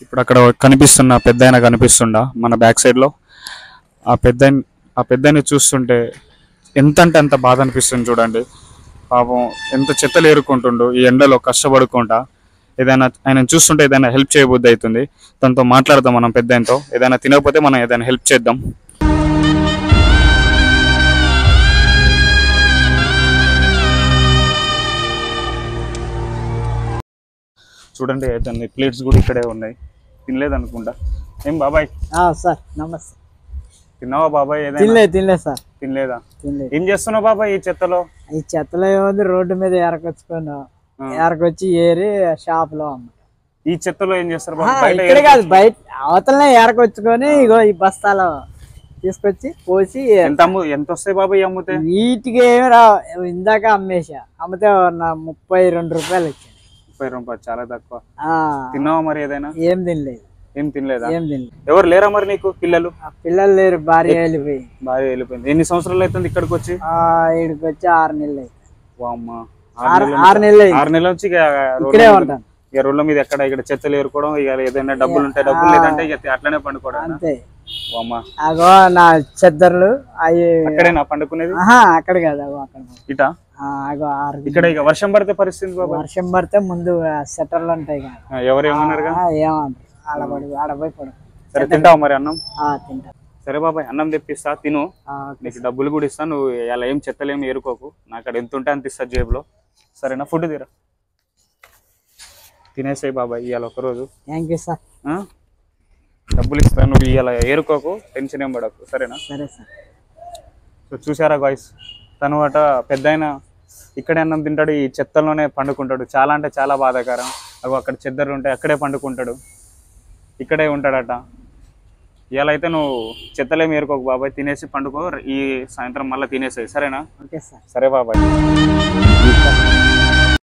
ఇప్పుడు అక్కడ కనిపిస్తున్న పెద్దాయన కనిపిస్తుండా మన బ్యాక్ సైడ్ లో ఆ పెద్దాయని చూస్తుంటే ఎంత అంటే అంత బాధ అనిపిస్తుంది చూడండి. పాపం ఎంత చెత్తలు ఏరుకుంటుండు ఈ ఎండలో కష్టపడుకుంటా. ఏదైనా ఆయన చూస్తుంటే ఏదైనా హెల్ప్ చేయబుద్ధి అవుతుంది. తనతో మాట్లాడదాం మనం పెద్దాయనతో. ఏదైనా తినకపోతే మనం ఏదైనా హెల్ప్ చేద్దాం. చూడండి అయితే ప్లేట్స్ కూడా ఇక్కడే ఉన్నాయి. తినలేదు అనుకుంటా. ఏం బాబాయ్? సార్ నమస్తే. తిన్నావా బాబాయ్? తినలేదు సార్. తినలేదా? ఏం చేస్తున్నావు బాబాయ్ ఈ చెత్తలో? ఈ చెత్తలో ఏముంది, రోడ్డు మీద ఏరకొచ్చి ఏరి షాప్ లో అమ్మ. ఈ చెత్తలో ఏం చేస్తారు? ఇక్కడ కాదు, బయట అవతలనే ఏరకొచ్చుకొని ఇగో ఈ బస్తాలో తీసుకొచ్చి పోసి. ఎంత వస్తాయి బాబాయ్ అమ్మితే? వీటికి ఏమి రా, ఇందాక అమ్మేసా. అమ్మితే 32 రూపాయలు వచ్చింది. 30 రూపాయలు చాలా తక్కువ. తిన్నావా మరి ఏదైనా? ఏం తినలేదు. ఏం తినలేదా? ఎవరు లేరా మరి నీకు? పిల్లలు లేరు. భార్య వెళ్ళిపోయింది. ఎన్ని సంవత్సరాలు అవుతుంది ఇక్కడికి వచ్చి? ఇక్కడికి వచ్చి 6 నెలలు అయింది. 6 నెలల నుంచి ఇక్కడే ఉంటాను. ఇక రోడ్ల మీద ఎక్కడ ఇక్కడ చెత్తలు ఏరుకోవడం, ఇక ఏదైనా డబ్బులు ఉంటే డబ్బులు, లేదంటే ఇక అట్లనే పండుకోవడం అంతే. అగో నా చెద్దర్లు అవి అక్కడేనా పండుకునేది? అక్కడ కాదు, అక్కడ ఇటా ఇక్కడ. ఇక వర్షం పడితే పరిస్థితి బాబా? వర్షం పడితే ముందు సెటర్లు ఉంటాయి కదా, ఎవరు ఏమన్నారు? ఏమంటారు ఆడపోయి పడు. సరే తింటావా మరి అన్నం? తింటా. సరే బాబాయ్, అన్నం తెప్పిస్తా, తిను. నీకు డబ్బులు కూడా ఇస్తా. నువ్వు అలా ఏం చెత్తలేమి ఏరుకోకు. నాకు అక్కడ ఎంత ఉంటే అంత ఇస్తా జేబులో. సరేనా? ఫుడ్ తీరా, తినేసాయి బాబాయ్ ఇవాళ ఒకరోజు. Thank you sir. డబ్బులు ఇస్తా, నువ్వు ఇవాళ ఏరుకోకు, టెన్షన్ ఏం పడకు. సరేనా? సరే సార్. సో చూసారా గాయ్స్, తను అట పెద్దాయన ఇక్కడే అన్నం తింటాడు, ఈ చెత్తలోనే పండుకుంటాడు. చాలా అంటే చాలా బాధాకరం. అక్కడ చెద్దరు ఉంటాయి, అక్కడే పండుకుంటాడు, ఇక్కడే ఉంటాడట. ఇవాళ అయితే నువ్వు చెత్తలేమి ఏరుకోకు బాబాయ్, తినేసి పండుకో. ఈ సాయంత్రం మళ్ళీ తినేసాయి. సరేనా? Okay sir. సరే బాబాయ్.